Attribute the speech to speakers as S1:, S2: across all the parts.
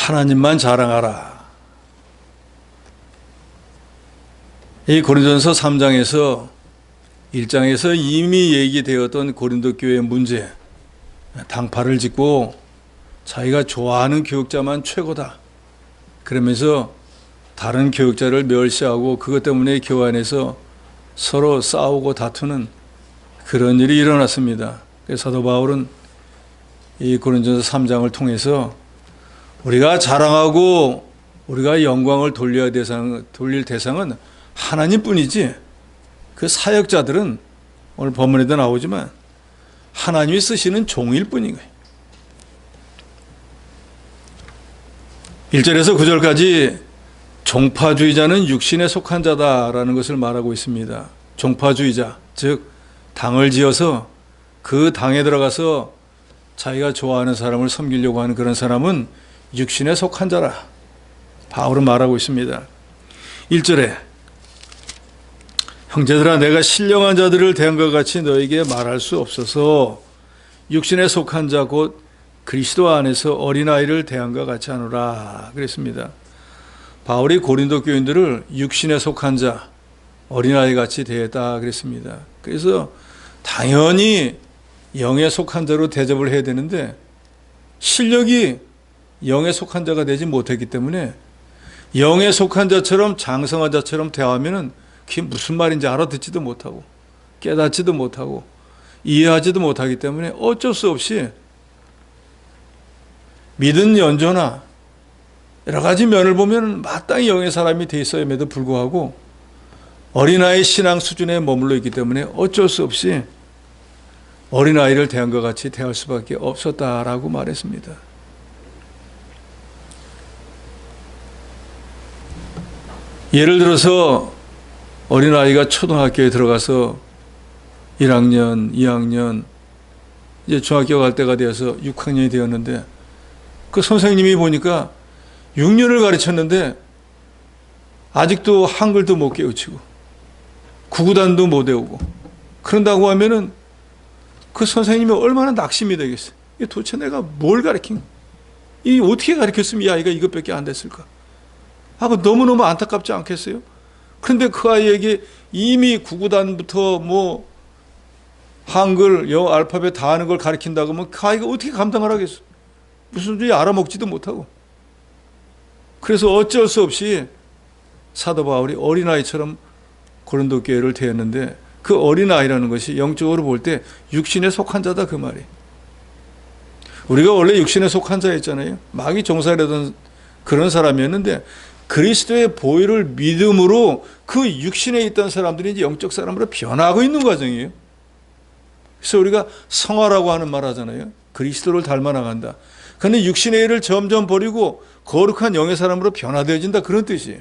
S1: 하나님만 자랑하라. 이 고린도전서 3장에서 1장에서 이미 얘기되었던 고린도 교회의 문제, 당파를 짓고 자기가 좋아하는 교육자만 최고다. 그러면서 다른 교육자를 멸시하고 그것 때문에 교회 안에서 서로 싸우고 다투는 그런 일이 일어났습니다. 그래서 사도 바울은 이 고린도전서 3장을 통해서 우리가 자랑하고 우리가 영광을 돌릴 대상은 하나님뿐이지, 그 사역자들은 오늘 본문에도 나오지만 하나님이 쓰시는 종일 뿐인 거예요. 1절에서 9절까지 종파주의자는 육신에 속한 자다라는 것을 말하고 있습니다. 종파주의자, 즉 당을 지어서 그 당에 들어가서 자기가 좋아하는 사람을 섬기려고 하는 그런 사람은 육신에 속한 자라 바울은 말하고 있습니다. 1절에 형제들아, 내가 신령한 자들을 대한 것 같이 너에게 말할 수 없어서 육신에 속한 자 곧 그리스도 안에서 어린아이를 대한 것 같이 하노라 그랬습니다. 바울이 고린도 교인들을 육신에 속한 자, 어린아이 같이 대했다 그랬습니다. 그래서 당연히 영에 속한 자로 대접을 해야 되는데 실력이 영에 속한 자가 되지 못했기 때문에 영에 속한 자처럼 장성한 자처럼 대하면은 그게 무슨 말인지 알아듣지도 못하고 깨닫지도 못하고 이해하지도 못하기 때문에 어쩔 수 없이 믿은 연조나 여러 가지 면을 보면 마땅히 영의 사람이 돼 있어야에도 불구하고 어린아이 신앙 수준에 머물러 있기 때문에 어쩔 수 없이 어린아이를 대한 것 같이 대할 수밖에 없었다라고 말했습니다. 예를 들어서 어린아이가 초등학교에 들어가서 1학년, 2학년, 이제 중학교 갈 때가 되어서 6학년이 되었는데 그 선생님이 보니까 6년을 가르쳤는데 아직도 한글도 못 깨우치고 구구단도 못 외우고 그런다고 하면은 그 선생님이 얼마나 낙심이 되겠어요. 도대체 내가 뭘 가르친, 이 어떻게 가르쳤으면 이 아이가 이것밖에 안 됐을까 하고 너무너무 안타깝지 않겠어요? 그런데 그 아이에게 이미 구구단부터 뭐 한글, 영어 알파벳 다 하는 걸 가르친다고 하면 그 아이가 어떻게 감당을 하겠어요? 무슨 소리 알아먹지도 못하고. 그래서 어쩔 수 없이 사도 바울이 어린아이처럼 고린도 교회를 대했는데 그 어린아이라는 것이 영적으로 볼 때 육신에 속한 자다 그 말이에요. 우리가 원래 육신에 속한 자였잖아요. 마귀 종살이던 그런 사람이었는데 그리스도의 보혈을 믿음으로 그 육신에 있던 사람들이 이제 영적 사람으로 변하고 있는 과정이에요. 그래서 우리가 성화라고 하는 말 하잖아요. 그리스도를 닮아나간다. 그런데 육신의 일을 점점 버리고 거룩한 영의 사람으로 변화되어진다, 그런 뜻이에요.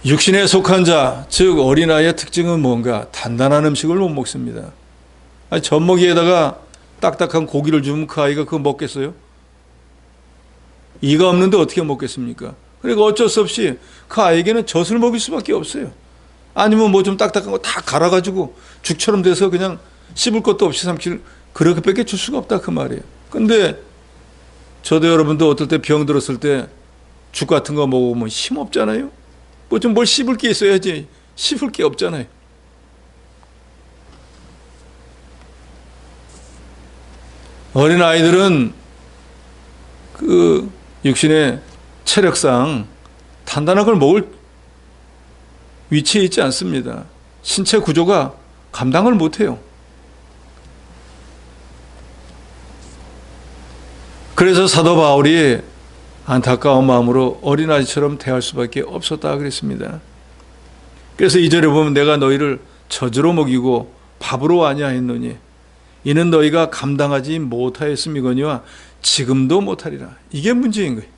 S1: 육신에 속한 자, 즉 어린아이의 특징은 뭔가? 단단한 음식을 못 먹습니다. 아니, 젖먹이에다가 딱딱한 고기를 주면 그 아이가 그거 먹겠어요? 이가 없는데 어떻게 먹겠습니까? 그러니까 어쩔 수 없이 그 아이에게는 젖을 먹일 수밖에 없어요. 아니면 뭐 좀 딱딱한 거 다 갈아가지고 죽처럼 돼서 그냥 씹을 것도 없이 삼킬, 그렇게밖에 줄 수가 없다 그 말이에요. 근데 저도 여러분도 어떨 때 병 들었을 때 죽 같은 거 먹으면 힘 없잖아요. 뭐 좀 뭘 씹을 게 있어야지. 씹을 게 없잖아요. 어린 아이들은 그 육신의 체력상 단단한 걸 먹을 위치에 있지 않습니다. 신체 구조가 감당을 못해요. 그래서 사도 바울이 안타까운 마음으로 어린아이처럼 대할 수밖에 없었다 그랬습니다. 그래서 2절에 보면 내가 너희를 젖으로 먹이고 밥으로 아니하였노니 이는 너희가 감당하지 못하였음이거니와 지금도 못하리라. 이게 문제인 거예요.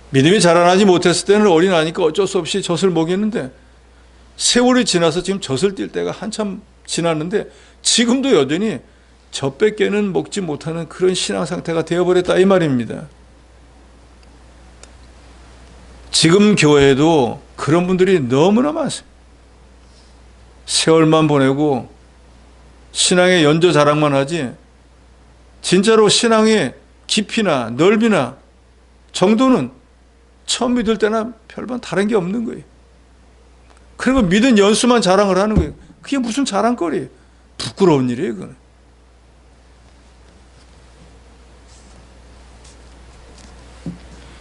S1: 믿음이 자라나지 못했을 때는 어린아이니까 어쩔 수 없이 젖을 먹였는데 세월이 지나서 지금 젖을 띨 때가 한참 지났는데 지금도 여전히 젖밖에는 먹지 못하는 그런 신앙 상태가 되어버렸다 이 말입니다. 지금 교회에도 그런 분들이 너무나 많습니다. 세월만 보내고 신앙의 연조 자랑만 하지 진짜로 신앙의 깊이나 넓이나 정도는 처음 믿을 때나 별반 다른 게 없는 거예요. 그리고 믿은 연수만 자랑을 하는 거예요. 그게 무슨 자랑거리예요. 부끄러운 일이에요. 그건.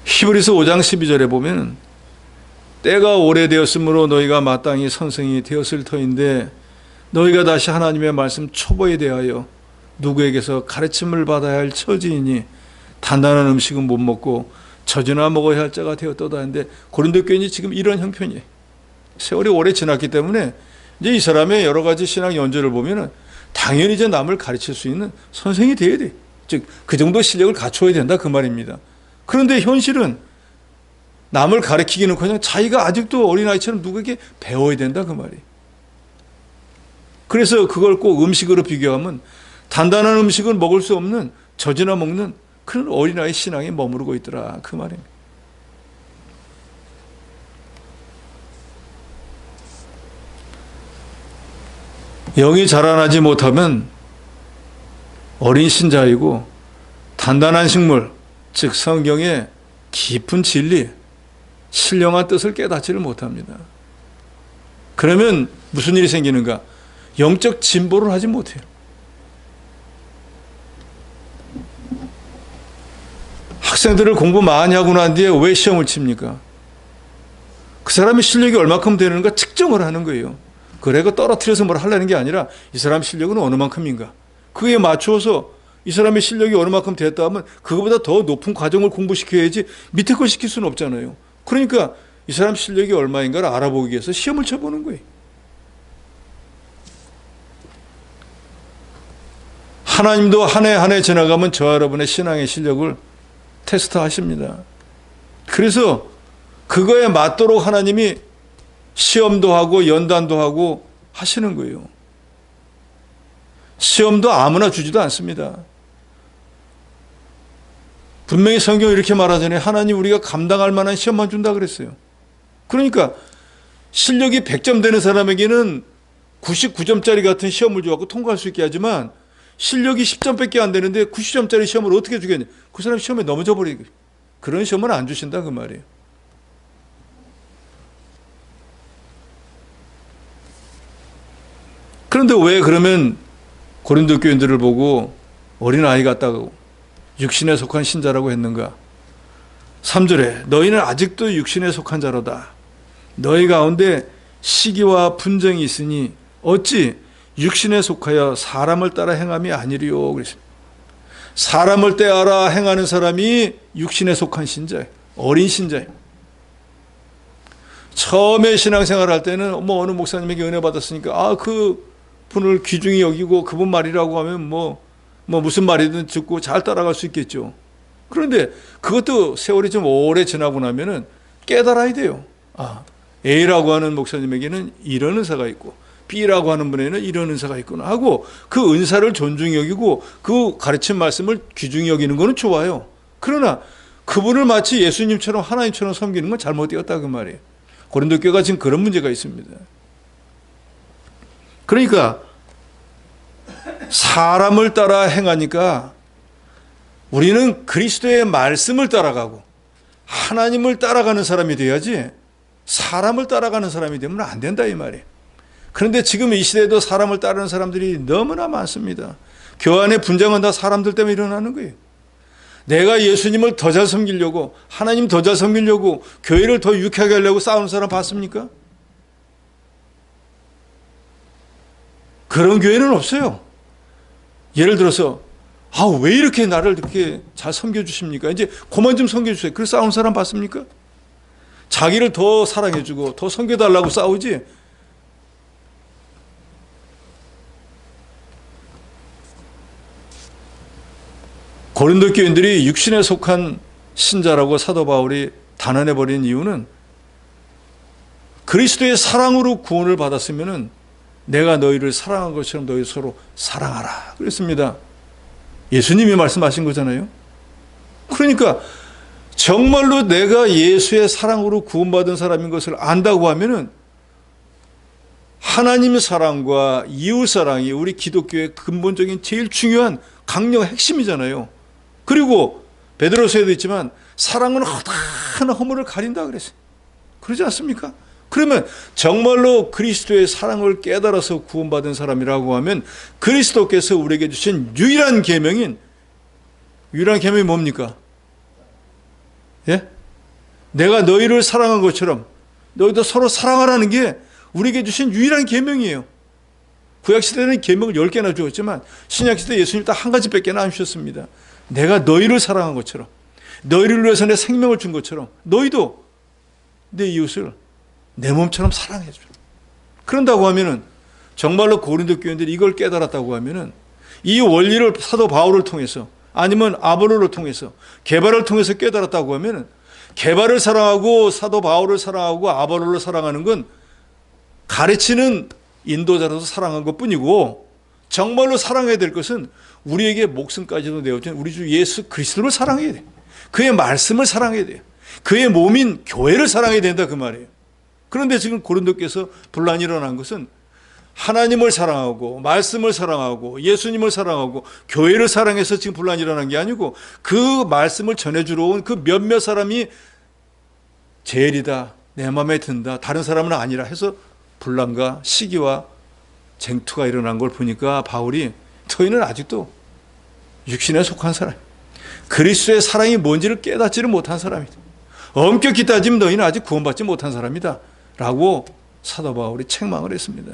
S1: 히브리서 5장 12절에 보면 때가 오래되었으므로 너희가 마땅히 선생이 되었을 터인데 너희가 다시 하나님의 말씀 초보에 대하여 누구에게서 가르침을 받아야 할 처지이니 단단한 음식은 못 먹고 젖이나 먹어야 할 자가 되었도다 하는데 고린도 교인이 지금 이런 형편이에요. 세월이 오래 지났기 때문에 이제 이 사람의 여러 가지 신앙 연조를 보면은 당연히 이제 남을 가르칠 수 있는 선생이 돼야 돼. 즉 그 정도 실력을 갖춰야 된다 그 말입니다. 그런데 현실은 남을 가르치기는커녕 자기가 아직도 어린아이처럼 누구에게 배워야 된다 그 말이에요. 그래서 그걸 꼭 음식으로 비교하면 단단한 음식은 먹을 수 없는 젖이나 먹는 그런 어린아이 신앙에 머무르고 있더라 그 말입니다. 영이 자라나지 못하면 어린 신자이고 단단한 식물 즉 성경의 깊은 진리 신령한 뜻을 깨닫지를 못합니다. 그러면 무슨 일이 생기는가? 영적 진보를 하지 못해요. 학생들을 공부 많이 하고 난 뒤에 왜 시험을 칩니까? 그 사람의 실력이 얼마큼 되는가 측정을 하는 거예요. 그래가 떨어뜨려서 뭘 하려는 게 아니라 이 사람 실력은 어느 만큼인가? 그에 맞추어서 이 사람의 실력이 어느 만큼 됐다 하면 그거보다 더 높은 과정을 공부시켜야지 밑에 걸 시킬 수는 없잖아요. 그러니까 이 사람 실력이 얼마인가를 알아보기 위해서 시험을 쳐보는 거예요. 하나님도 한 해 한 해 지나가면 저 여러분의 신앙의 실력을 테스트하십니다. 그래서 그거에 맞도록 하나님이 시험도 하고 연단도 하고 하시는 거예요. 시험도 아무나 주지도 않습니다. 분명히 성경이 이렇게 말하잖아요. 하나님 우리가 감당할 만한 시험만 준다 그랬어요. 그러니까 실력이 100점 되는 사람에게는 99점짜리 같은 시험을 줘갖고 통과할 수 있게 하지만 실력이 10점밖에 안 되는데 90점짜리 시험을 어떻게 주겠냐. 그 사람 시험에 넘어져 버리고 그런 시험은 안 주신다 그 말이에요. 그런데 왜 그러면 고린도 교인들을 보고 어린아이 같다고 육신에 속한 신자라고 했는가? 3절에 너희는 아직도 육신에 속한 자로다. 너희 가운데 시기와 분쟁이 있으니 어찌 육신에 속하여 사람을 따라 행함이 아니리요. 그랬습니다. 사람을 따라 행하는 사람이 육신에 속한 신자예요. 어린 신자예요. 처음에 신앙생활 할 때는 어느 목사님에게 은혜 받았으니까 그 분을 귀중히 여기고 그분 말이라고 하면 무슨 말이든 듣고 잘 따라갈 수 있겠죠. 그런데 그것도 세월이 좀 오래 지나고 나면은 깨달아야 돼요. A라고 하는 목사님에게는 이런 은사가 있고 B라고 하는 분에는 이런 은사가 있구나 하고 그 은사를 존중히 여기고 그 가르친 말씀을 귀중히 여기는 거는 좋아요. 그러나 그분을 마치 예수님처럼 하나님처럼 섬기는 건 잘못되었다 그 말이에요. 고린도 교회가 지금 그런 문제가 있습니다. 그러니까 사람을 따라 행하니까 우리는 그리스도의 말씀을 따라가고 하나님을 따라가는 사람이 돼야지 사람을 따라가는 사람이 되면 안 된다 이 말이에요. 그런데 지금 이 시대에도 사람을 따르는 사람들이 너무나 많습니다. 교회 안에 분쟁은 다 사람들 때문에 일어나는 거예요. 내가 예수님을 더 잘 섬기려고 하나님 더 잘 섬기려고 교회를 더 유쾌하게 하려고 싸우는 사람 봤습니까? 그런 교회는 없어요. 예를 들어서 왜 이렇게 나를 이렇게 잘 섬겨주십니까? 이제 그만 좀 섬겨주세요. 그래서 싸우는 사람 봤습니까? 자기를 더 사랑해주고 더 섬겨달라고 싸우지. 고린도 교인들이 육신에 속한 신자라고 사도 바울이 단언해버린 이유는 그리스도의 사랑으로 구원을 받았으면은 내가 너희를 사랑한 것처럼 너희 서로 사랑하라 그랬습니다. 예수님이 말씀하신 거잖아요. 그러니까 정말로 내가 예수의 사랑으로 구원받은 사람인 것을 안다고 하면은 하나님 사랑과 이웃 사랑이 우리 기독교의 근본적인 제일 중요한 강력 핵심이잖아요. 그리고 베드로서에도 있지만 사랑은 허다한 허물을 가린다 그랬어요. 그러지 않습니까? 그러면 정말로 그리스도의 사랑을 깨달아서 구원받은 사람이라고 하면 그리스도께서 우리에게 주신 유일한 계명이 뭡니까? 예? 내가 너희를 사랑한 것처럼 너희도 서로 사랑하라는 게 우리에게 주신 유일한 계명이에요. 구약시대는 계명을 10개나 주었지만 신약시대 예수님 딱 한 가지밖에 안 주셨습니다. 내가 너희를 사랑한 것처럼, 너희를 위해서 내 생명을 준 것처럼 너희도 내 이웃을 내 몸처럼 사랑해줘. 그런다고 하면은 정말로 고린도 교인들이 이걸 깨달았다고 하면은 이 원리를 사도 바울을 통해서 아니면 아볼로를 통해서 게바를 통해서 깨달았다고 하면은 게바를 사랑하고 사도 바울을 사랑하고 아볼로를 사랑하는 건 가르치는 인도자로서 사랑한 것뿐이고 정말로 사랑해야 될 것은 우리에게 목숨까지도 내어준 우리 주 예수 그리스도를 사랑해야 돼. 그의 말씀을 사랑해야 돼요. 그의 몸인 교회를 사랑해야 된다 그 말이에요. 그런데 지금 고린도께서 분란이 일어난 것은 하나님을 사랑하고 말씀을 사랑하고 예수님을 사랑하고 교회를 사랑해서 지금 분란이 일어난 게 아니고 그 말씀을 전해주러 온 그 몇몇 사람이 제일이다, 내 마음에 든다, 다른 사람은 아니라 해서 분란과 시기와 쟁투가 일어난 걸 보니까 바울이 너희는 아직도 육신에 속한 사람, 그리스도의 사랑이 뭔지를 깨닫지를 못한 사람이다. 엄격히 따지면 너희는 아직 구원받지 못한 사람이다 라고 사도 바울이 책망을 했습니다.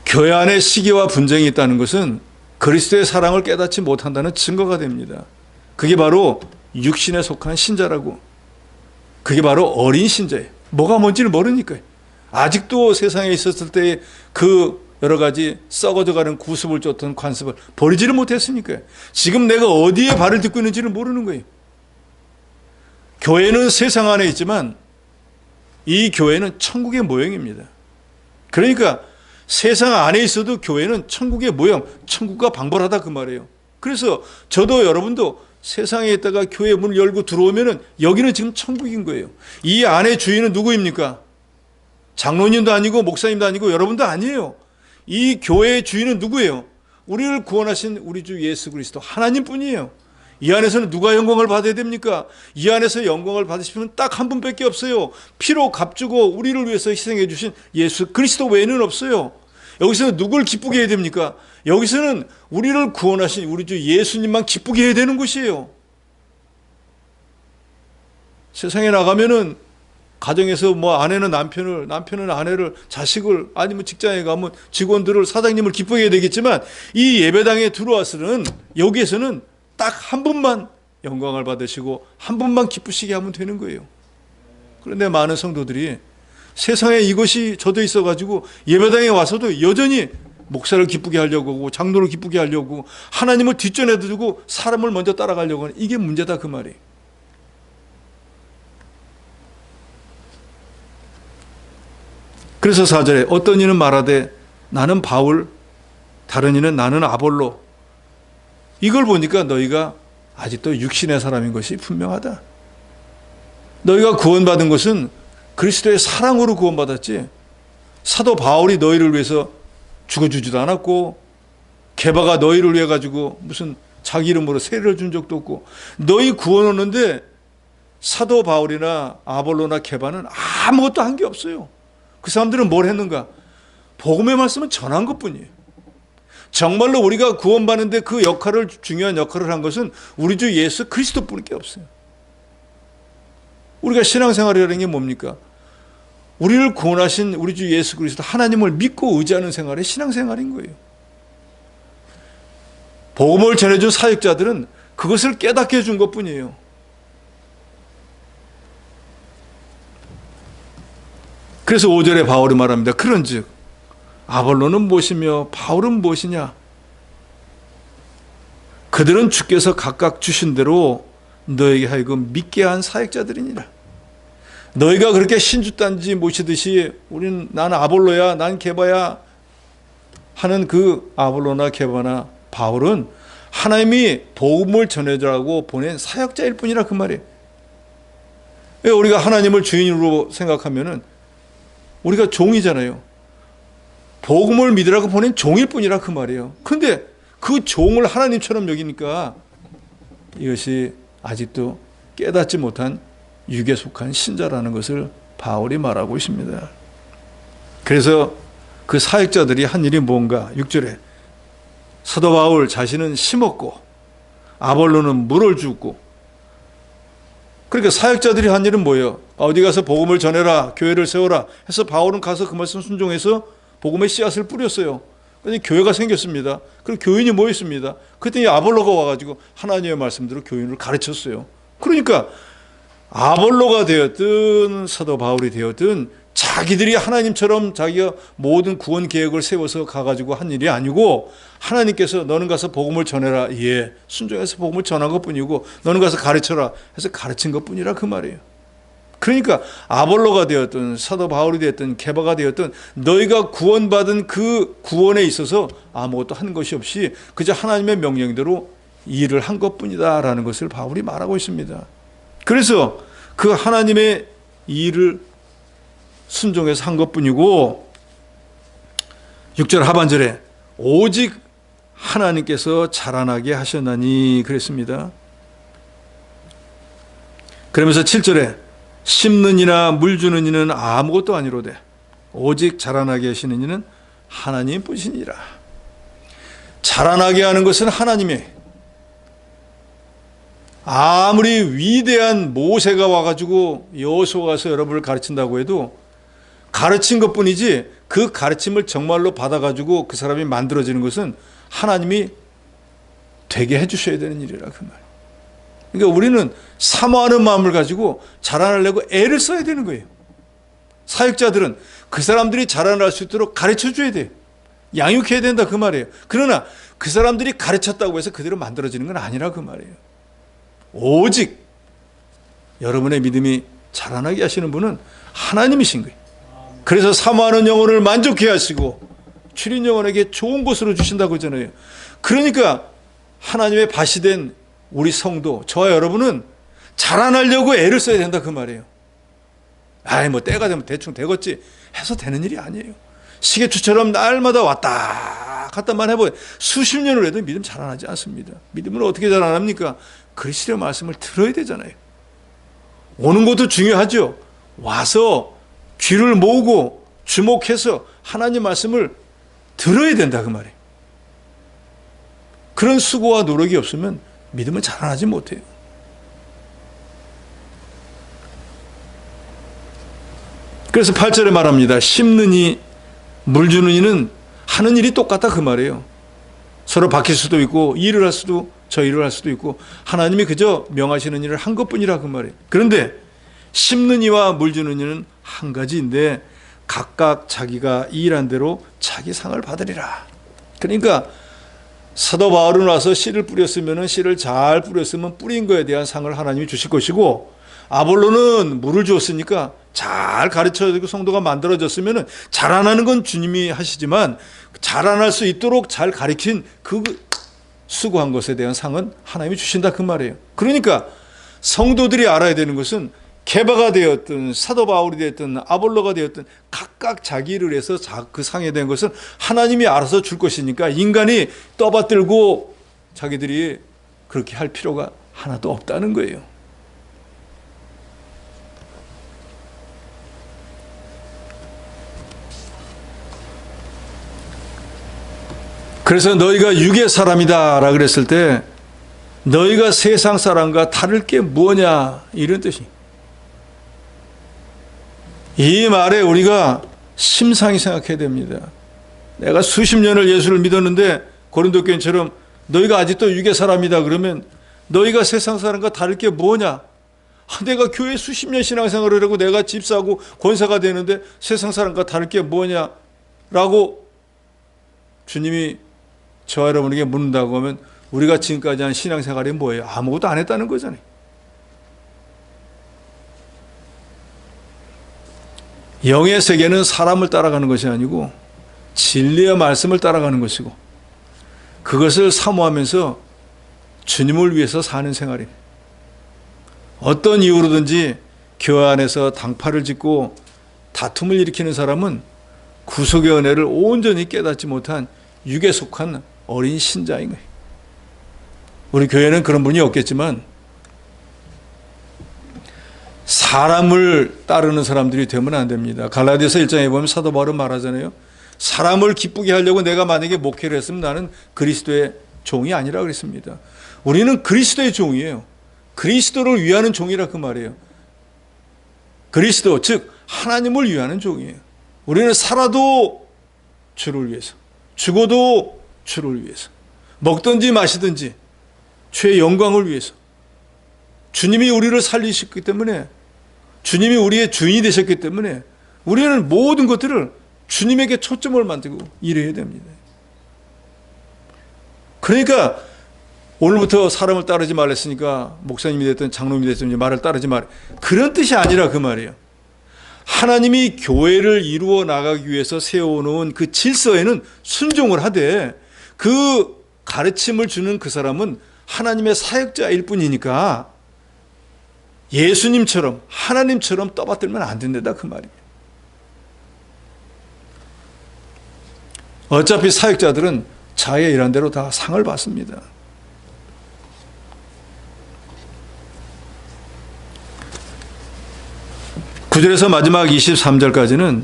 S1: 교회 안에 시기와 분쟁이 있다는 것은 그리스도의 사랑을 깨닫지 못한다는 증거가 됩니다. 그게 바로 육신에 속한 신자라고. 그게 바로 어린 신자예요. 뭐가 뭔지를 모르니까요. 아직도 세상에 있었을 때 그 여러 가지 썩어져가는 구습을 쫓던 관습을 버리지를 못했으니까요. 지금 내가 어디에 발을 딛고 있는지를 모르는 거예요. 교회는 세상 안에 있지만 이 교회는 천국의 모형입니다. 그러니까 세상 안에 있어도 교회는 천국의 모형, 천국과 방벌하다 그 말이에요. 그래서 저도 여러분도 세상에 있다가 교회 문을 열고 들어오면은 여기는 지금 천국인 거예요. 이 안에 주인은 누구입니까? 장로님도 아니고 목사님도 아니고 여러분도 아니에요. 이 교회의 주인은 누구예요? 우리를 구원하신 우리 주 예수 그리스도 하나님뿐이에요. 이 안에서는 누가 영광을 받아야 됩니까? 이 안에서 영광을 받으시면 딱 한 분밖에 없어요. 피로 값주고 우리를 위해서 희생해 주신 예수 그리스도 외에는 없어요. 여기서는 누굴 기쁘게 해야 됩니까? 여기서는 우리를 구원하신 우리 주 예수님만 기쁘게 해야 되는 곳이에요. 세상에 나가면은 가정에서 뭐 아내는 남편을, 남편은 아내를, 자식을, 아니면 직장에 가면 직원들을, 사장님을 기쁘게 해야 되겠지만 이 예배당에 들어와서는 여기에서는 딱 한 분만 영광을 받으시고 한 분만 기쁘시게 하면 되는 거예요. 그런데 많은 성도들이 세상에 이것이 젖어 있어가지고 예배당에 와서도 여전히 목사를 기쁘게 하려고 하고 장로를 기쁘게 하려고 하고 하나님을 뒷전에 두고 사람을 먼저 따라가려고 하는 이게 문제다 그 말이에요. 그래서 4절에 어떤 이는 말하되 나는 바울, 다른 이는 나는 아볼로. 이걸 보니까 너희가 아직도 육신의 사람인 것이 분명하다. 너희가 구원받은 것은 그리스도의 사랑으로 구원받았지 사도 바울이 너희를 위해서 죽어주지도 않았고 게바가 너희를 위해 가지고 무슨 자기 이름으로 세례를 준 적도 없고 너희 구원 얻는데 사도 바울이나 아볼로나 게바는 아무것도 한 게 없어요. 그 사람들은 뭘 했는가? 복음의 말씀은 전한 것뿐이에요. 정말로 우리가 구원받는데 그 역할을, 중요한 역할을 한 것은 우리 주 예수 그리스도뿐밖에 없어요. 우리가 신앙생활이라는 게 뭡니까? 우리를 구원하신 우리 주 예수 그리스도 하나님을 믿고 의지하는 생활이 신앙생활인 거예요. 복음을 전해준 사역자들은 그것을 깨닫게 해준 것뿐이에요. 그래서 5절에 바울이 말합니다. 그런즉 아볼로는 무엇이며 바울은 무엇이냐? 그들은 주께서 각각 주신 대로 너에게 하여금 믿게 한 사역자들이니라. 너희가 그렇게 신주단지 모시듯이 우리는 난 아볼로야, 난 게바야 하는 그 아볼로나 게바나 바울은 하나님이 복음을 전해주라고 보낸 사역자일 뿐이라 그 말이에요. 우리가 하나님을 주인으로 생각하면은 우리가 종이잖아요. 복음을 믿으라고 보낸 종일 뿐이라 그 말이에요. 그런데 그 종을 하나님처럼 여기니까 이것이 아직도 깨닫지 못한 육에 속한 신자라는 것을 바울이 말하고 있습니다. 그래서 그 사역자들이 한 일이 뭔가 6절에 사도 바울 자신은 심었고 아볼로는 물을 주고, 그러니까 사역자들이 한 일은 뭐예요? 어디 가서 복음을 전해라, 교회를 세워라 해서 바울은 가서 그 말씀 순종해서 복음의 씨앗을 뿌렸어요. 그래서 교회가 생겼습니다. 그리고 교인이 모였습니다. 그랬더니 아볼로가 와가지고 하나님의 말씀대로 교인을 가르쳤어요. 그러니까 아볼로가 되었든 사도 바울이 되었든 자기들이 하나님처럼 자기가 모든 구원 계획을 세워서 가가지고 한 일이 아니고, 하나님께서 너는 가서 복음을 전해라, 예, 순종해서 복음을 전한 것뿐이고 너는 가서 가르쳐라 해서 가르친 것뿐이라 그 말이에요. 그러니까 아볼로가 되었든 사도 바울이 되었든 게바가 되었든 너희가 구원받은 그 구원에 있어서 아무것도 한 것이 없이 그저 하나님의 명령대로 일을 한 것뿐이다 라는 것을 바울이 말하고 있습니다. 그래서 그 하나님의 일을 순종해서 한 것뿐이고, 6절 하반절에 오직 하나님께서 자라나게 하셨나니 그랬습니다. 그러면서 7절에 심는 이나 물 주는 이는 아무것도 아니로되 오직 자라나게 하시는 이는 하나님 뿐이니라. 자라나게 하는 것은 하나님의, 아무리 위대한 모세가 와가지고 여호수아가 가서 여러분을 가르친다고 해도 가르친 것뿐이지 그 가르침을 정말로 받아가지고 그 사람이 만들어지는 것은 하나님이 되게 해주셔야 되는 일이라 그 말. 그러니까 우리는 사모하는 마음을 가지고 자라나려고 애를 써야 되는 거예요. 사역자들은 그 사람들이 자라날 수 있도록 가르쳐줘야 돼요. 양육해야 된다 그 말이에요. 그러나 그 사람들이 가르쳤다고 해서 그대로 만들어지는 건 아니라 그 말이에요. 오직 여러분의 믿음이 자라나게 하시는 분은 하나님이신 거예요. 그래서 사모하는 영혼을 만족해 하시고 출인 영혼에게 좋은 곳으로 주신다고 하잖아요. 그러니까 하나님의 밭이 된 우리 성도, 저와 여러분은 자라나려고 애를 써야 된다 그 말이에요. 아이 뭐 때가 되면 대충 되겠지 해서 되는 일이 아니에요. 시계추처럼 날마다 왔다 갔다만 해봐요. 수십 년을 해도 믿음 자라나지 않습니다. 믿음은 어떻게 자라납니까? 그리스도의 말씀을 들어야 되잖아요. 오는 것도 중요하죠. 와서 귀를 모으고 주목해서 하나님 말씀을 들어야 된다 그 말이에요. 그런 수고와 노력이 없으면 믿음은 자라나지 못해요. 그래서 8절에 말합니다. 심는 이, 물 주는 이는 하는 일이 똑같다 그 말이에요. 서로 바뀔 수도 있고 일을 할 수도 저 일을 할 수도 있고 하나님이 그저 명하시는 일을 한 것뿐이라 그 말이에요. 그런데 심는 이와 물 주는 이는 한 가지인데 각각 자기가 일한 대로 자기 상을 받으리라. 그러니까 사도 바울은 와서 씨를 뿌렸으면 씨를 잘 뿌렸으면 뿌린 거에 대한 상을 하나님이 주실 것이고, 아볼로는 물을 주었으니까 잘 가르쳐주고 성도가 만들어졌으면 자라나는 건 주님이 하시지만 자라날 수 있도록 잘 가르친 그 수고한 것에 대한 상은 하나님이 주신다 그 말이에요. 그러니까 성도들이 알아야 되는 것은 게바가 되었든 사도 바울이 되었든 아볼로가 되었든 각각 자기 일을 해서 그 상에 대한 것은 하나님이 알아서 줄 것이니까 인간이 떠받들고 자기들이 그렇게 할 필요가 하나도 없다는 거예요. 그래서 너희가 육의 사람이다 라 그랬을 때 너희가 세상 사람과 다를 게 뭐냐 이런 뜻이. 이 말에 우리가 심상히 생각해야 됩니다. 내가 수십 년을 예수를 믿었는데 고린도 교인처럼 너희가 아직도 육의 사람이다 그러면 너희가 세상 사람과 다를 게 뭐냐? 내가 교회 수십 년 신앙생활을 하고 내가 집사하고 권사가 되는데 세상 사람과 다를 게 뭐냐? 라고 주님이 저와 여러분에게 묻는다고 하면 우리가 지금까지 한 신앙생활이 뭐예요? 아무것도 안 했다는 거잖아요. 영의 세계는 사람을 따라가는 것이 아니고 진리의 말씀을 따라가는 것이고 그것을 사모하면서 주님을 위해서 사는 생활입니다. 어떤 이유로든지 교회 안에서 당파를 짓고 다툼을 일으키는 사람은 구속의 은혜를 온전히 깨닫지 못한 육에 속한 어린 신자인 거예요. 우리 교회는 그런 분이 없겠지만 사람을 따르는 사람들이 되면 안 됩니다. 갈라디아서 1장에 보면 사도 바울은 말하잖아요. 사람을 기쁘게 하려고 내가 만약에 목회를 했으면 나는 그리스도의 종이 아니라 그랬습니다. 우리는 그리스도의 종이에요. 그리스도를 위하는 종이라 그 말이에요. 그리스도, 즉 하나님을 위하는 종이에요. 우리는 살아도 주를 위해서, 죽어도 주를 위해서, 먹든지 마시든지 주의 영광을 위해서, 주님이 우리를 살리셨기 때문에, 주님이 우리의 주인이 되셨기 때문에 우리는 모든 것들을 주님에게 초점을 만들고 일해야 됩니다. 그러니까 오늘부터 사람을 따르지 말랬으니까 목사님이 됐든 장로님이 됐든 말을 따르지 말, 그런 뜻이 아니라 그 말이에요. 하나님이 교회를 이루어 나가기 위해서 세워놓은 그 질서에는 순종을 하되 그 가르침을 주는 그 사람은 하나님의 사역자일 뿐이니까 예수님처럼 하나님처럼 떠받들면 안 된다 그 말입니다. 어차피 사역자들은 자기의 일한 대로 다 상을 받습니다. 구절에서 마지막 23절까지는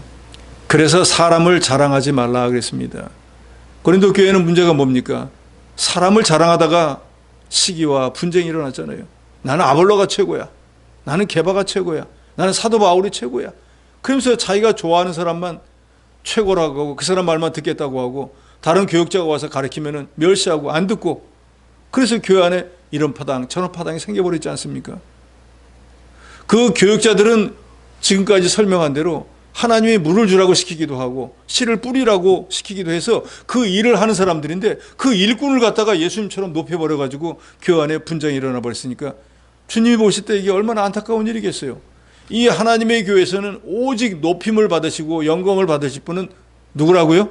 S1: 그래서 사람을 자랑하지 말라 그랬습니다. 고린도 교회는 문제가 뭡니까? 사람을 자랑하다가 시기와 분쟁이 일어났잖아요. 나는 아볼로가 최고야. 나는 게바가 최고야. 나는 사도 바울이 최고야. 그러면서 자기가 좋아하는 사람만 최고라고 하고 그 사람 말만 듣겠다고 하고 다른 교육자가 와서 가르치면 멸시하고 안 듣고, 그래서 교회 안에 이런 파당 저런 파당이 생겨버리지 않습니까? 그 교육자들은 지금까지 설명한 대로 하나님이 물을 주라고 시키기도 하고 씨를 뿌리라고 시키기도 해서 그 일을 하는 사람들인데 그 일꾼을 갖다가 예수님처럼 높여버려가지고 교회 안에 분쟁이 일어나 버렸으니까 주님이 보실 때 이게 얼마나 안타까운 일이겠어요. 이 하나님의 교회에서는 오직 높임을 받으시고 영광을 받으실 분은 누구라고요?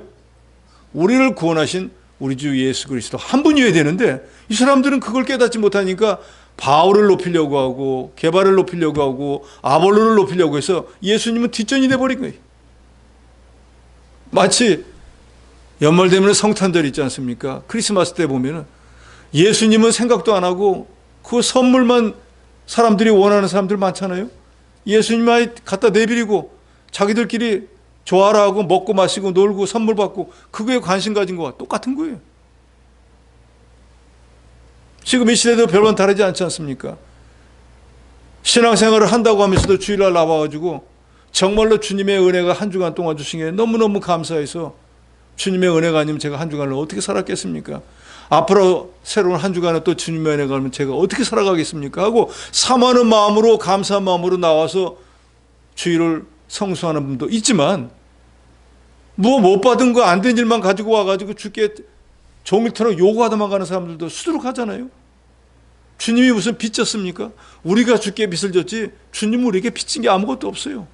S1: 우리를 구원하신 우리 주 예수 그리스도 한 분이어야 되는데 이 사람들은 그걸 깨닫지 못하니까 바울을 높이려고 하고 게바를 높이려고 하고 아볼로를 높이려고 해서 예수님은 뒷전이 돼버린 거예요. 마치 연말 되면 성탄절 있지 않습니까? 크리스마스 때 보면은 예수님은 생각도 안 하고 그 선물만 사람들이 원하는 사람들 많잖아요. 예수님 아이 갖다 내버리고 자기들끼리 좋아라 하고 먹고 마시고 놀고 선물 받고 그거에 관심 가진 거와 똑같은 거예요. 지금 이 시대도 별반 다르지 않지 않습니까? 신앙생활을 한다고 하면서도 주일날 나와가지고 정말로 주님의 은혜가 한 주간 동안 주신 게 너무너무 감사해서 주님의 은혜가 아니면 제가 한 주간을 어떻게 살았겠습니까? 앞으로 새로운 한 주간은 또 주님의 은혜가 아니면 제가 어떻게 살아가겠습니까? 하고 사모하는 마음으로 감사한 마음으로 나와서 주일을 성수하는 분도 있지만 뭐 못 받은 거 안 된 일만 가지고 와가지고 주께 종일토록 요구하다만 가는 사람들도 수두룩하잖아요. 주님이 무슨 빚 졌습니까? 우리가 주께 빚을 졌지 주님은 우리에게 빚진 게 아무것도 없어요.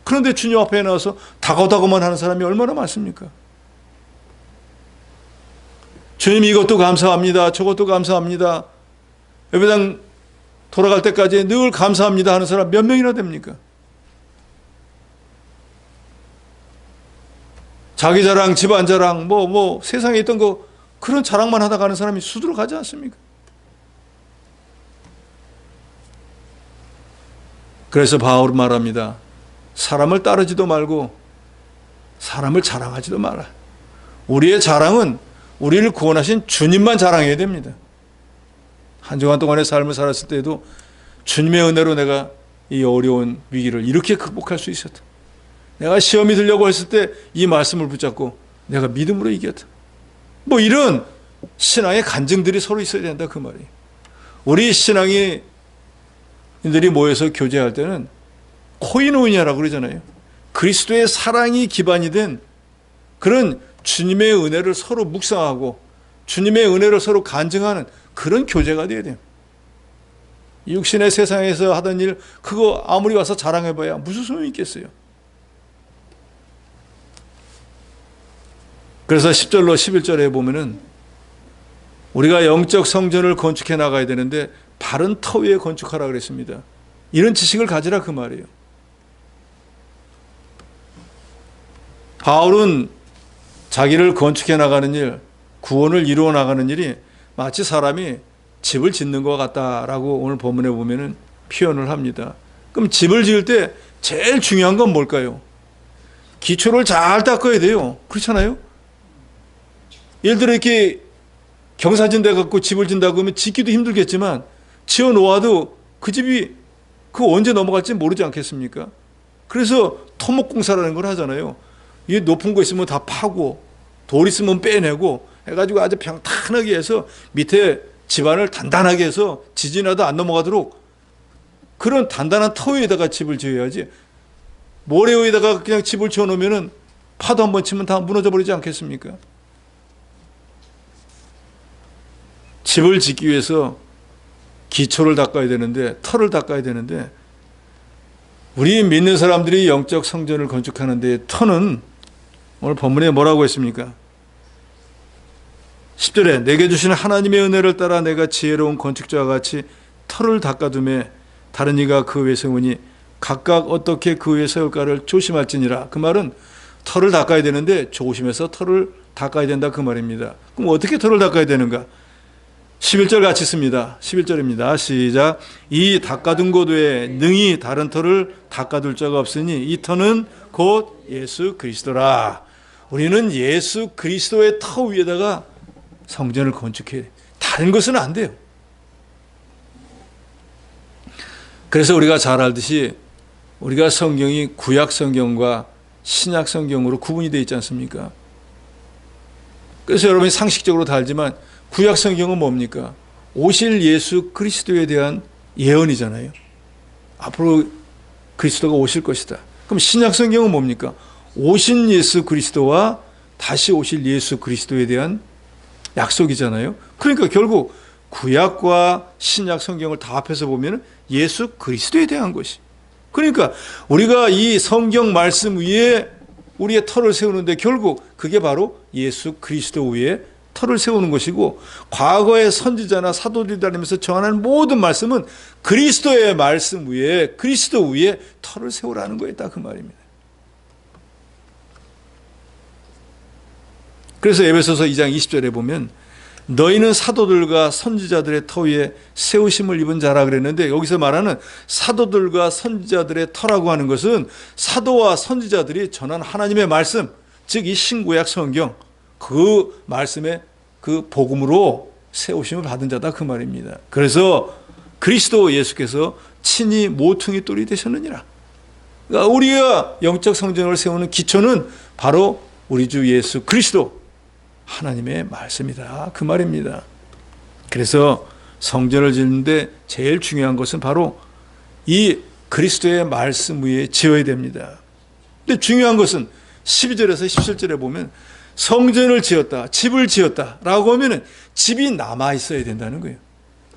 S1: 그런데 주님 앞에 나와서 다고다고만 하는 사람이 얼마나 많습니까? 주님 이것도 감사합니다. 저것도 감사합니다. 예배당 돌아갈 때까지 늘 감사합니다 하는 사람 몇 명이나 됩니까? 자기 자랑, 집안 자랑, 세상에 있던 거 그런 자랑만 하다 가는 사람이 수두룩하지 않습니까? 그래서 바울은 말합니다. 사람을 따르지도 말고 사람을 자랑하지도 마라. 우리의 자랑은 우리를 구원하신 주님만 자랑해야 됩니다. 한 주간 동안의 삶을 살았을 때도 주님의 은혜로 내가 이 어려운 위기를 이렇게 극복할 수 있었다. 내가 시험이 들려고 했을 때 이 말씀을 붙잡고 내가 믿음으로 이겼다. 이런 신앙의 간증들이 서로 있어야 된다 그 말이에요. 우리 신앙인들이 모여서 교제할 때는 코이노니아라고 그러잖아요. 그리스도의 사랑이 기반이 된 그런 주님의 은혜를 서로 묵상하고 주님의 은혜를 서로 간증하는 그런 교제가 돼야 돼요. 육신의 세상에서 하던 일 그거 아무리 와서 자랑해봐야 무슨 소용이 있겠어요. 그래서 10절로 11절에 보면은 우리가 영적 성전을 건축해 나가야 되는데 바른 터 위에 건축하라 그랬습니다. 이런 지식을 가지라 그 말이에요. 바울은 자기를 건축해 나가는 일, 구원을 이루어 나가는 일이 마치 사람이 집을 짓는 것 같다라고 오늘 본문에 보면은 표현을 합니다. 그럼 집을 지을 때 제일 중요한 건 뭘까요? 기초를 잘 닦아야 돼요. 그렇잖아요? 예를 들어 이렇게 경사진대 갖고 집을 짓는다고 하면 짓기도 힘들겠지만 지어 놓아도 그 집이 언제 넘어갈지 모르지 않겠습니까? 그래서 토목공사라는 걸 하잖아요. 이 높은 거 있으면 다 파고 돌 있으면 빼내고 해가지고 아주 평탄하게 해서 밑에 집안을 단단하게 해서 지진하도 안 넘어가도록 그런 단단한 터 위에다가 집을 지어야지, 모래 위에다가 그냥 집을 지어놓으면 파도 한번 치면 다 무너져 버리지 않겠습니까? 집을 짓기 위해서 기초를 닦아야 되는데, 터를 닦아야 되는데, 우리 믿는 사람들이 영적 성전을 건축하는데 터는 오늘 본문에 뭐라고 했습니까? 10절에 내게 주시는 하나님의 은혜를 따라 내가 지혜로운 건축자와 같이 터를 닦아두매 다른 이가 그 위에 세우니 각각 어떻게 그 위에 세울까를 조심할지니라. 그 말은 터를 닦아야 되는데 조심해서 터를 닦아야 된다 그 말입니다. 그럼 어떻게 터를 닦아야 되는가? 11절 같이 씁니다. 11절입니다. 시작. 이 닦아둔 곳 외에 능히 다른 터를 닦아둘 자가 없으니 이 터는 곧 예수 그리스도라. 우리는 예수 그리스도의 터 위에다가 성전을 건축해야 돼요. 다른 것은 안 돼요. 그래서 우리가 잘 알듯이 우리가 성경이 구약 성경과 신약 성경으로 구분이 되어 있지 않습니까? 그래서 여러분이 상식적으로 다 알지만 구약 성경은 뭡니까? 오실 예수 그리스도에 대한 예언이잖아요. 앞으로 그리스도가 오실 것이다. 그럼 신약 성경은 뭡니까? 오신 예수 그리스도와 다시 오실 예수 그리스도에 대한 약속이잖아요. 그러니까 결국 구약과 신약 성경을 다 합해서 보면 예수 그리스도에 대한 것이. 그러니까 우리가 이 성경 말씀 위에 우리의 터를 세우는데 결국 그게 바로 예수 그리스도 위에 터를 세우는 것이고, 과거의 선지자나 사도들이 다니면서 전하는 모든 말씀은 그리스도의 말씀 위에, 그리스도 위에 터를 세우라는 거에 딱 그 말입니다. 그래서 에베소서 2장 20절에 보면 너희는 사도들과 선지자들의 터 위에 세우심을 입은 자라 그랬는데, 여기서 말하는 사도들과 선지자들의 터라고 하는 것은 사도와 선지자들이 전한 하나님의 말씀, 즉 이 신구약 성경, 그 말씀의 그 복음으로 세우심을 받은 자다 그 말입니다. 그래서 그리스도 예수께서 친히 모퉁이 돌이 되셨느니라. 그러니까 우리가 영적 성전을 세우는 기초는 바로 우리 주 예수 그리스도 하나님의 말씀이다 그 말입니다. 그래서 성전을 짓는데 제일 중요한 것은 바로 이 그리스도의 말씀 위에 지어야 됩니다. 근데 중요한 것은 12절에서 17절에 보면 성전을 지었다, 집을 지었다 라고 하면 집이 남아 있어야 된다는 거예요.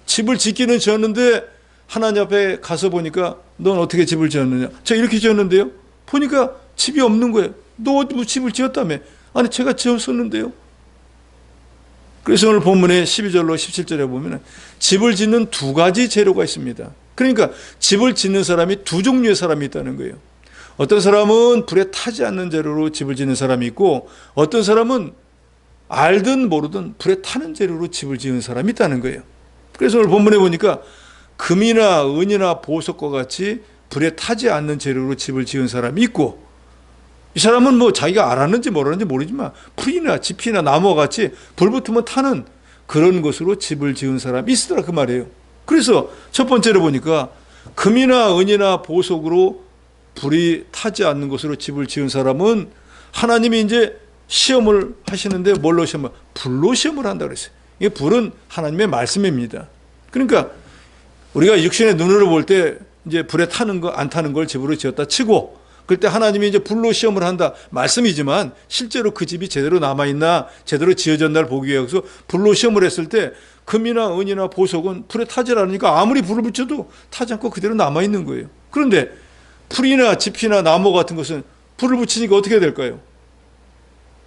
S1: 집을 짓기는 지었는데 하나님 앞에 가서 보니까 넌 어떻게 집을 지었느냐? 제가 이렇게 지었는데요. 보니까 집이 없는 거예요. 너 집을 지었다며? 아니 제가 지었었는데요. 그래서 오늘 본문에 12절로 17절에 보면 집을 짓는 두 가지 재료가 있습니다. 그러니까 집을 짓는 사람이 두 종류의 사람이 있다는 거예요. 어떤 사람은 불에 타지 않는 재료로 집을 짓는 사람이 있고, 어떤 사람은 알든 모르든 불에 타는 재료로 집을 지은 사람이 있다는 거예요. 그래서 오늘 본문에 보니까 금이나 은이나 보석과 같이 불에 타지 않는 재료로 집을 지은 사람이 있고, 이 사람은 뭐 자기가 알았는지 모르는지 모르지만 풀이나 지피나 나무와 같이 불 붙으면 타는 그런 것으로 집을 지은 사람이 있으더라 그 말이에요. 그래서 첫 번째로 보니까 금이나 은이나 보석으로 불이 타지 않는 것으로 집을 지은 사람은 하나님이 이제 시험을 하시는데 뭘로 시험을? 불로 시험을 한다 그랬어요. 이 불은 하나님의 말씀입니다. 그러니까 우리가 육신의 눈으로 볼 때 이제 불에 타는 거 안 타는 걸 집으로 지었다 치고, 그때 하나님이 이제 불로 시험을 한다 말씀이지만 실제로 그 집이 제대로 남아있나 제대로 지어졌나를 보기 위해서 불로 시험을 했을 때 금이나 은이나 보석은 불에 타지 않으니까 아무리 불을 붙여도 타지 않고 그대로 남아있는 거예요. 그런데 풀이나 지피나 나무 같은 것은 불을 붙이니까 어떻게 될까요?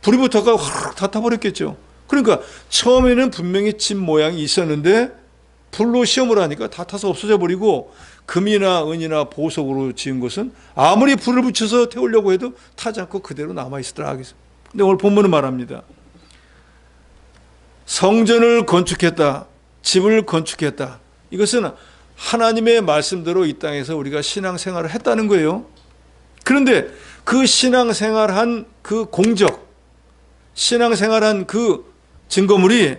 S1: 불이 붙어가 확 다 타버렸겠죠. 그러니까 처음에는 분명히 집 모양이 있었는데 불로 시험을 하니까 다 타서 없어져 버리고 금이나 은이나 보석으로 지은 것은 아무리 불을 붙여서 태우려고 해도 타지 않고 그대로 남아있으더라 하겠습니다. 근데 오늘 본문은 말합니다. 성전을 건축했다. 집을 건축했다. 이것은 하나님의 말씀대로 이 땅에서 우리가 신앙생활을 했다는 거예요. 그런데 그 신앙생활한 그 공적, 신앙생활한 그 증거물이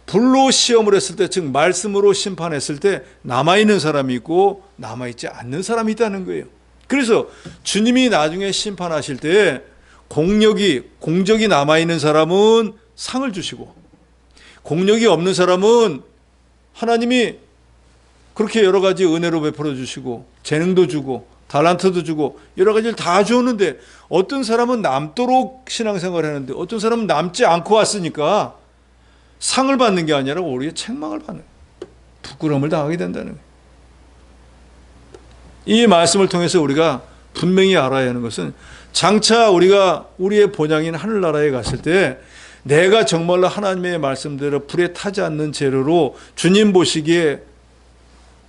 S1: 불로 시험을 했을 때, 즉 말씀으로 심판했을 때 남아있는 사람이 있고 남아있지 않는 사람이 있다는 거예요. 그래서 주님이 나중에 심판하실 때 공적이 남아있는 사람은 상을 주시고, 공력이 없는 사람은 하나님이 그렇게 여러 가지 은혜로 베풀어 주시고 재능도 주고 달란트도 주고 여러 가지를 다 주었는데, 어떤 사람은 남도록 신앙생활을 하는데 어떤 사람은 남지 않고 왔으니까 상을 받는 게 아니라 오히려 책망을 받는, 부끄러움을 당하게 된다는 거예요. 이 말씀을 통해서 우리가 분명히 알아야 하는 것은, 장차 우리의 본향인 하늘나라에 갔을 때 내가 정말로 하나님의 말씀대로 불에 타지 않는 재료로 주님 보시기에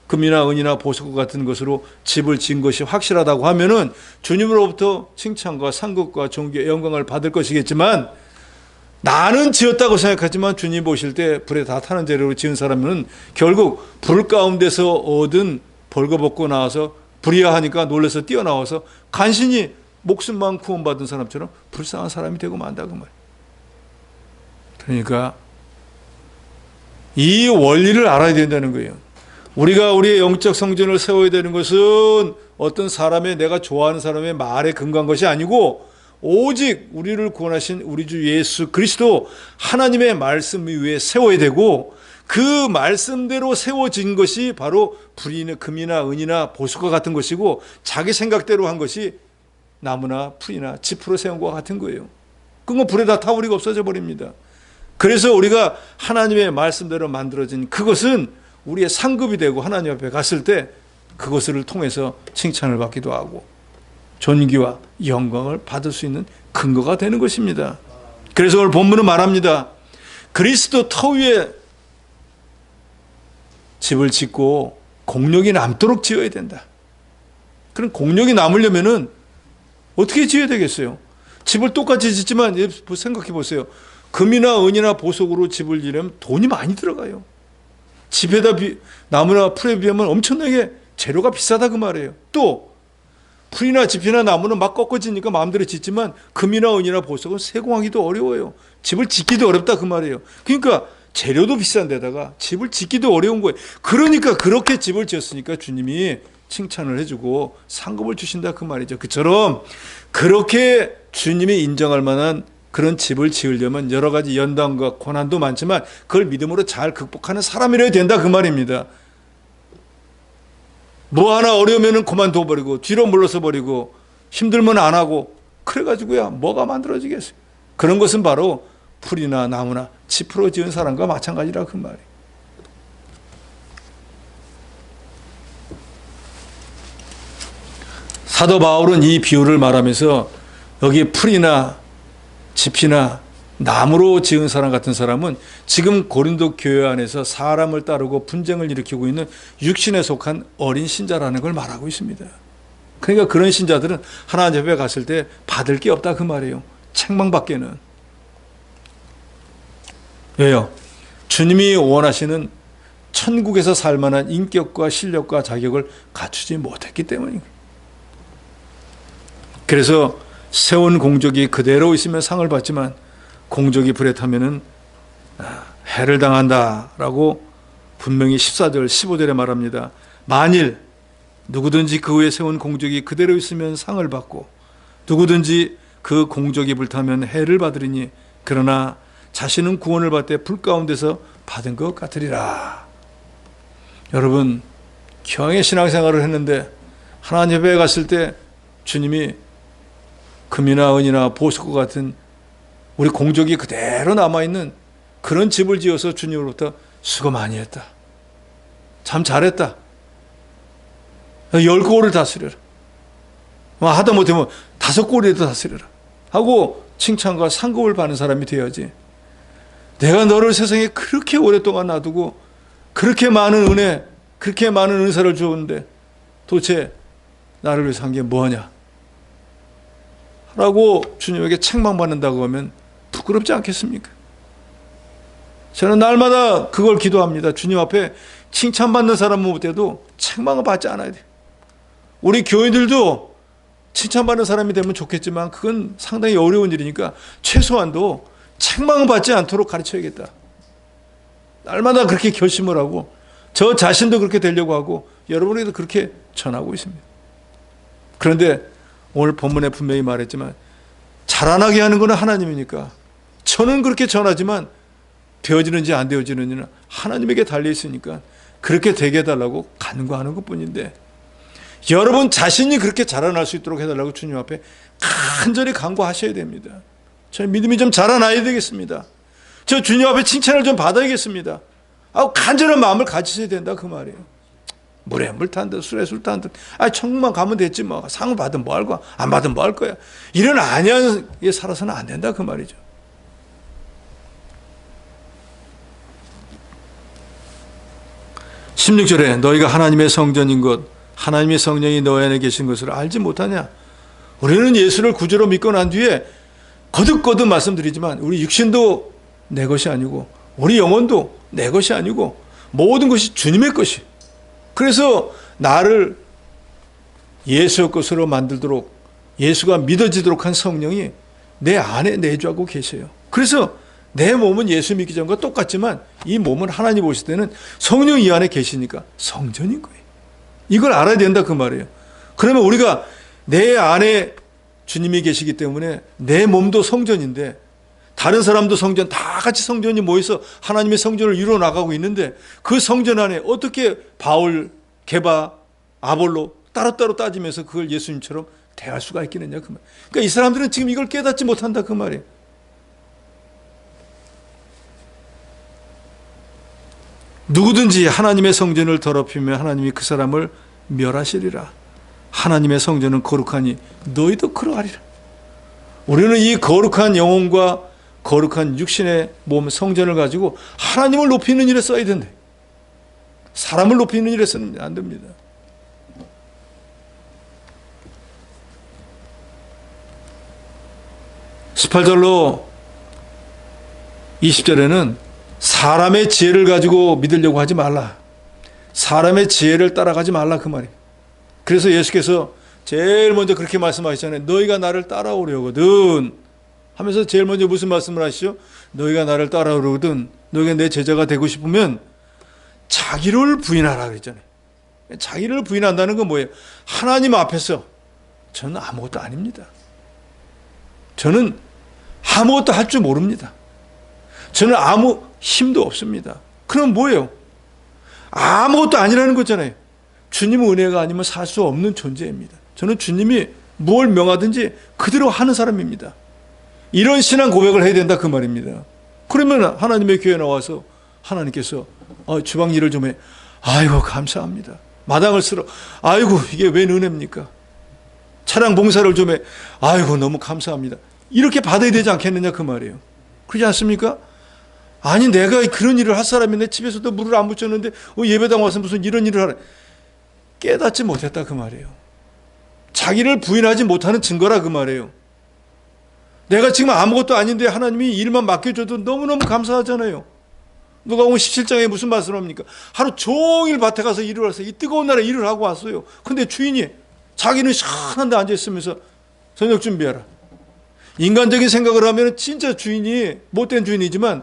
S1: 금이나 은이나 보석과 같은 것으로 집을 지은 것이 확실하다고 하면은 주님으로부터 칭찬과 상급과 존귀, 영광을 받을 것이겠지만, 나는 지었다고 생각하지만 주님 보실 때 불에 다 타는 재료로 지은 사람은 결국 불 가운데서 얻은 벌거벗고 나와서 불이야 하니까 놀라서 뛰어나와서 간신히 목숨만 구원받은 사람처럼 불쌍한 사람이 되고 만다 그 말이에요. 그러니까 이 원리를 알아야 된다는 거예요. 우리가 우리의 영적 성전을 세워야 되는 것은 어떤 사람의, 내가 좋아하는 사람의 말에 근거한 것이 아니고 오직 우리를 구원하신 우리 주 예수 그리스도 하나님의 말씀 위에 세워야 되고, 그 말씀대로 세워진 것이 바로 불이나 금이나 은이나 보석과 같은 것이고, 자기 생각대로 한 것이 나무나 풀이나 지프로 세운 것과 같은 거예요. 그건 불에다 타버리고 없어져 버립니다. 그래서 우리가 하나님의 말씀대로 만들어진 그것은 우리의 상급이 되고 하나님 앞에 갔을 때 그것을 통해서 칭찬을 받기도 하고 존귀와 영광을 받을 수 있는 근거가 되는 것입니다. 그래서 오늘 본문은 말합니다. 그리스도 터 위에 집을 짓고 공력이 남도록 지어야 된다. 그럼 공력이 남으려면은 어떻게 지어야 되겠어요? 집을 똑같이 짓지만 생각해 보세요. 금이나 은이나 보석으로 집을 지으려면 돈이 많이 들어가요. 집에다 나무나 풀에 비하면 엄청나게 재료가 비싸다 그 말이에요. 또 풀이나 짚이나 나무는 막 꺾어지니까 마음대로 짓지만 금이나 은이나 보석은 세공하기도 어려워요. 집을 짓기도 어렵다 그 말이에요. 그러니까 재료도 비싼 데다가 집을 짓기도 어려운 거예요. 그러니까 그렇게 집을 지었으니까 주님이 칭찬을 해주고 상급을 주신다 그 말이죠. 그처럼 그렇게 주님이 인정할 만한 그런 집을 지으려면 여러 가지 연단과 고난도 많지만 그걸 믿음으로 잘 극복하는 사람이라야 된다 그 말입니다. 뭐 하나 어려우면 그만둬 버리고 뒤로 물러서 버리고 힘들면 안 하고 그래가지고야 뭐가 만들어지겠어요. 그런 것은 바로 풀이나 나무나 지프로 지은 사람과 마찬가지라 그 말이에요. 사도 바울은 이 비유를 말하면서 여기 풀이나 짚이나 나무로 지은 사람 같은 사람은 지금 고린도 교회 안에서 사람을 따르고 분쟁을 일으키고 있는 육신에 속한 어린 신자라는 걸 말하고 있습니다. 그러니까 그런 신자들은 하나님 앞에 갔을 때 받을 게 없다 그 말이에요. 책망밖에는. 왜요? 주님이 원하시는 천국에서 살 만한 인격과 실력과 자격을 갖추지 못했기 때문입니다. 그래서 세운 공적이 그대로 있으면 상을 받지만 공적이 불에 타면은 해를 당한다라고 분명히 14절 15절에 말합니다. 만일 누구든지 그 위에 세운 공적이 그대로 있으면 상을 받고 누구든지 그 공적이 불타면 해를 받으리니 그러나 자신은 구원을 받되 불 가운데서 받은 것 같으리라. 여러분 경의 신앙생활을 했는데 하나님 앞에 갔을 때 주님이 금이나 은이나 보석과 같은 우리 공적이 그대로 남아있는 그런 집을 지어서 주님으로부터 수고 많이 했다. 참 잘했다. 10골을 다스려라. 하다 못하면 5골이라도 다스려라. 하고 칭찬과 상급을 받는 사람이 되어야지. 내가 너를 세상에 그렇게 오랫동안 놔두고 그렇게 많은 은혜, 그렇게 많은 은사를 주었는데 도대체 나를 위해서 한 게 뭐하냐? 라고 주님에게 책망받는다고 하면 부끄럽지 않겠습니까? 저는 날마다 그걸 기도합니다. 주님 앞에 칭찬받는 사람은 못해도 책망을 받지 않아야 돼요. 우리 교인들도 칭찬받는 사람이 되면 좋겠지만 그건 상당히 어려운 일이니까 최소한도 책망을 받지 않도록 가르쳐야겠다. 날마다 그렇게 결심을 하고 저 자신도 그렇게 되려고 하고 여러분에게도 그렇게 전하고 있습니다. 그런데 오늘 본문에 분명히 말했지만 자라나게 하는 것은 하나님이니까 저는 그렇게 전하지만 되어지는지 안 되어지는지는 하나님에게 달려있으니까 그렇게 되게 해달라고 간구하는 것뿐인데 여러분 자신이 그렇게 자라날 수 있도록 해달라고 주님 앞에 간절히 간구하셔야 됩니다. 저희 믿음이 좀 자라나야 되겠습니다. 저 주님 앞에 칭찬을 좀 받아야겠습니다. 간절한 마음을 가지셔야 된다 그 말이에요. 물에 물 탄 듯 술에 술 탄 듯 천국만 가면 됐지 뭐 상을 받으면 뭐 할 거야 안 받으면 뭐 할 거야 이런 안양에 살아서는 안 된다 그 말이죠. 16절에 너희가 하나님의 성전인 것 하나님의 성령이 너희 안에 계신 것을 알지 못하냐. 우리는 예수를 구주로 믿고 난 뒤에 거듭거듭 말씀드리지만 우리 육신도 내 것이 아니고 우리 영혼도 내 것이 아니고 모든 것이 주님의 것이. 그래서 나를 예수의 것으로 만들도록 예수가 믿어지도록 한 성령이 내 안에 내주하고 계세요. 그래서 내 몸은 예수 믿기 전과 똑같지만 이 몸은 하나님 보실 때는 성령 이 안에 계시니까 성전인 거예요. 이걸 알아야 된다 그 말이에요. 그러면 우리가 내 안에 주님이 계시기 때문에 내 몸도 성전인데 다른 사람도 성전, 다 같이 성전이 모여서 하나님의 성전을 이루어 나가고 있는데 그 성전 안에 어떻게 바울, 게바, 아볼로 따로따로 따지면서 그걸 예수님처럼 대할 수가 있겠느냐 그 말. 그러니까 이 사람들은 지금 이걸 깨닫지 못한다 그 말이에요. 누구든지 하나님의 성전을 더럽히면 하나님이 그 사람을 멸하시리라. 하나님의 성전은 거룩하니 너희도 그러하리라. 우리는 이 거룩한 영혼과 거룩한 육신의 몸 성전을 가지고 하나님을 높이는 일에 써야 된다. 사람을 높이는 일에 쓰면 안 됩니다. (18절로) 20절에는 사람의 지혜를 가지고 믿으려고 하지 말라. 사람의 지혜를 따라가지 말라 그 말이에요. 그래서 예수께서 제일 먼저 그렇게 말씀하시잖아요. 너희가 나를 따라오려거든 하면서 제일 먼저 무슨 말씀을 하시죠? 너희가 나를 따라오려거든 너희가 내 제자가 되고 싶으면 자기를 부인하라 그랬잖아요. 자기를 부인한다는 건 뭐예요? 하나님 앞에서 저는 아무것도 아닙니다. 저는 아무것도 할 줄 모릅니다. 저는 아무 힘도 없습니다. 그럼 뭐예요? 아무것도 아니라는 거잖아요. 주님 은혜가 아니면 살 수 없는 존재입니다. 저는 주님이 뭘 명하든지 그대로 하는 사람입니다. 이런 신앙 고백을 해야 된다 그 말입니다. 그러면 하나님의 교회에 나와서 하나님께서 주방 일을 좀 해. 아이고 감사합니다. 마당을 쓸어. 아이고 이게 웬 은혜입니까? 차량 봉사를 좀 해. 아이고 너무 감사합니다. 이렇게 받아야 되지 않겠느냐 그 말이에요. 그렇지 않습니까? 아니 내가 그런 일을 할 사람인데 집에서도 물을 안 붙였는데 예배당 와서 무슨 이런 일을 하래. 깨닫지 못했다 그 말이에요. 자기를 부인하지 못하는 증거라 그 말이에요. 내가 지금 아무것도 아닌데 하나님이 일만 맡겨줘도 너무너무 감사하잖아요. 누가복음 17장에 무슨 말씀을 합니까? 하루 종일 밭에 가서 일을 해서 이 뜨거운 날에 일을 하고 왔어요. 근데 주인이 자기는 시원한 데 앉아있으면서 저녁 준비하라. 인간적인 생각을 하면 진짜 주인이 못된 주인이지만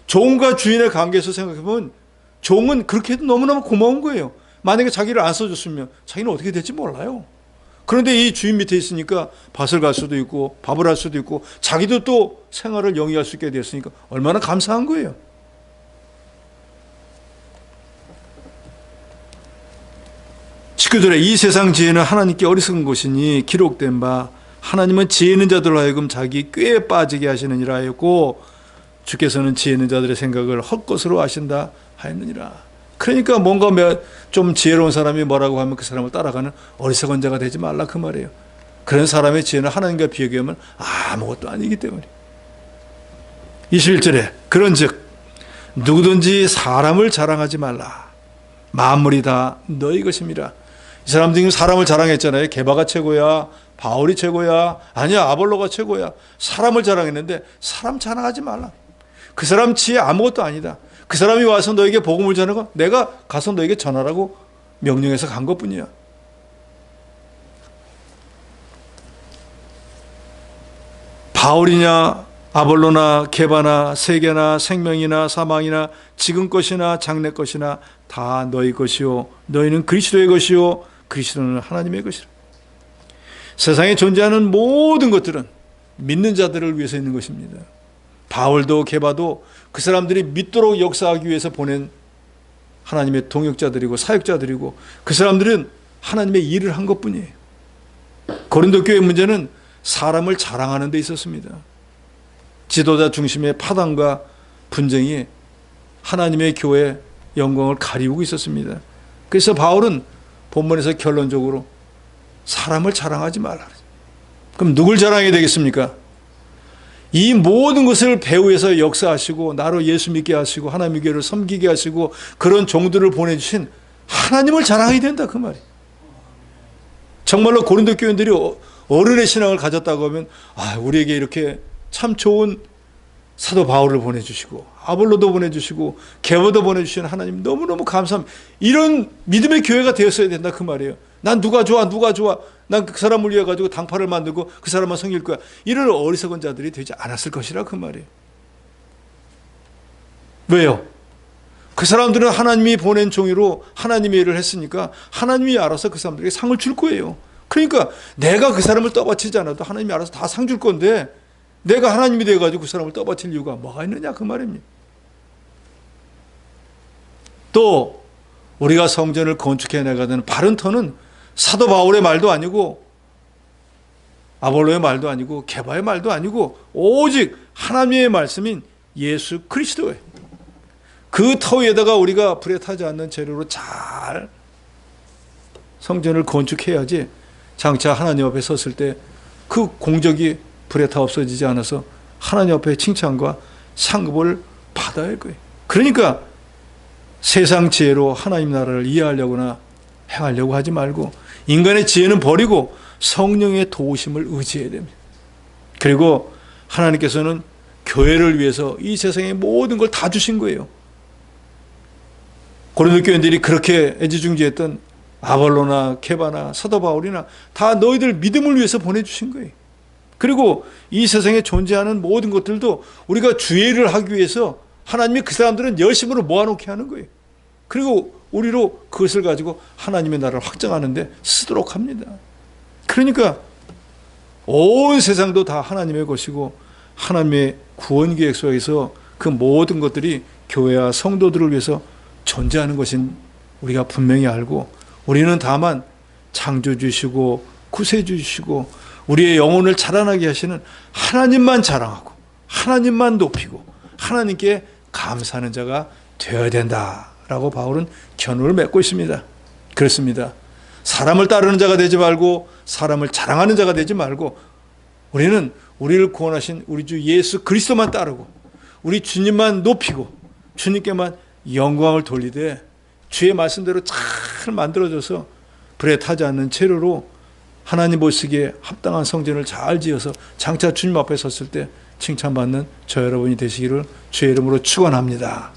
S1: 종과 주인의 관계에서 생각해보면 종은 그렇게 해도 너무너무 고마운 거예요. 만약에 자기를 안 써줬으면 자기는 어떻게 될지 몰라요. 그런데 이 주인 밑에 있으니까 밭을 갈 수도 있고 밥을 할 수도 있고 자기도 또 생활을 영위할 수 있게 됐으니까 얼마나 감사한 거예요. (19절에) 이 세상 지혜는 하나님께 어리석은 것이니 기록된 바 하나님은 지혜 있는 자들로 하여금 자기 꾀에 빠지게 하시느니라 하였고 주께서는 지혜 있는 자들의 생각을 헛것으로 하신다 하였느니라. 그러니까 뭔가 좀 지혜로운 사람이 뭐라고 하면 그 사람을 따라가는 어리석은 자가 되지 말라 그 말이에요. 그런 사람의 지혜는 하나님과 비교하면 아무것도 아니기 때문에. 21절에 그런즉 누구든지 사람을 자랑하지 말라. 만물이 다 너희 것임이라. 이 사람들이 사람을 자랑했잖아요. 게바가 최고야, 바울이 최고야, 아니야 아볼로가 최고야. 사람을 자랑했는데 사람 자랑하지 말라. 그 사람 지혜 아무것도 아니다. 그 사람이 와서 너에게 복음을 전하고 내가 가서 너에게 전하라고 명령해서 간 것뿐이야. 바울이냐 아볼로나 게바나 세계나 생명이나 사망이나 지금 것이나 장래 것이나 다 너희 것이요 너희는 그리스도의 것이요 그리스도는 하나님의 것이라. 세상에 존재하는 모든 것들은 믿는 자들을 위해서 있는 것입니다. 바울도 게바도 그 사람들이 믿도록 역사하기 위해서 보낸 하나님의 동역자들이고 사역자들이고 그 사람들은 하나님의 일을 한 것뿐이에요. 고린도 교회 문제는 사람을 자랑하는 데 있었습니다. 지도자 중심의 파당과 분쟁이 하나님의 교회의 영광을 가리우고 있었습니다. 그래서 바울은 본문에서 결론적으로 사람을 자랑하지 말라. 그럼 누굴 자랑해야 되겠습니까? 이 모든 것을 배후에서 역사하시고 나로 예수 믿게 하시고 하나님의 교회를 섬기게 하시고 그런 종들을 보내주신 하나님을 자랑해야 된다 그 말이에요. 정말로 고린도 교인들이 어른의 신앙을 가졌다고 하면 우리에게 이렇게 참 좋은 사도 바울을 보내주시고 아볼로도 보내주시고 게바도 보내주신 하나님 너무너무 감사합니다. 이런 믿음의 교회가 되었어야 된다 그 말이에요. 난 누가 좋아 난 그 사람을 위해 가지고 당파를 만들고 그 사람만 섬길 거야. 이런 어리석은 자들이 되지 않았을 것이라 그 말이에요. 왜요? 그 사람들은 하나님이 보낸 종이로 하나님의 일을 했으니까 하나님이 알아서 그 사람들에게 상을 줄 거예요. 그러니까 내가 그 사람을 떠받치지 않아도 하나님이 알아서 다 상 줄 건데 내가 하나님이 돼가지고 그 사람을 떠받칠 이유가 뭐가 있느냐 그 말입니다. 또 우리가 성전을 건축해 나가는 바른 터는 사도 바울의 말도 아니고 아볼로의 말도 아니고 게바의 말도 아니고 오직 하나님의 말씀인 예수 그리스도의 그 터 위에다가 우리가 불에 타지 않는 재료로 잘 성전을 건축해야지 장차 하나님 앞에 섰을 때 그 공적이 불에 타 없어지지 않아서 하나님 앞에 칭찬과 상급을 받아야 할 거예요. 그러니까 세상 지혜로 하나님 나라를 이해하려거나 행하려고 하지 말고 인간의 지혜는 버리고 성령의 도우심을 의지해야 됩니다. 그리고 하나님께서는 교회를 위해서 이 세상의 모든 걸 다 주신 거예요. 고린도 교인들이 그렇게 애지중지했던 아볼로나 게바나 사도 바울이나 다 너희들 믿음을 위해서 보내주신 거예요. 그리고 이 세상에 존재하는 모든 것들도 우리가 주의를 하기 위해서 하나님이 그 사람들은 열심으로 모아놓게 하는 거예요. 그리고 우리로 그것을 가지고 하나님의 나라를 확장하는 데 쓰도록 합니다. 그러니까 온 세상도 다 하나님의 것이고 하나님의 구원 계획 속에서 그 모든 것들이 교회와 성도들을 위해서 존재하는 것인 우리가 분명히 알고 우리는 다만 창조주시고 구세주시고 우리의 영혼을 자라나게 하시는 하나님만 자랑하고 하나님만 높이고 하나님께 감사하는 자가 되어야 된다라고 바울은 견우를 맺고 있습니다. 그렇습니다. 사람을 따르는 자가 되지 말고 사람을 자랑하는 자가 되지 말고 우리는 우리를 구원하신 우리 주 예수 그리스도만 따르고 우리 주님만 높이고 주님께만 영광을 돌리되 주의 말씀대로 잘 만들어져서 불에 타지 않는 재료로 하나님 보시기에 합당한 성전을 잘 지어서 장차 주님 앞에 섰을 때 칭찬받는 저 여러분이 되시기를 주의 이름으로 축원합니다.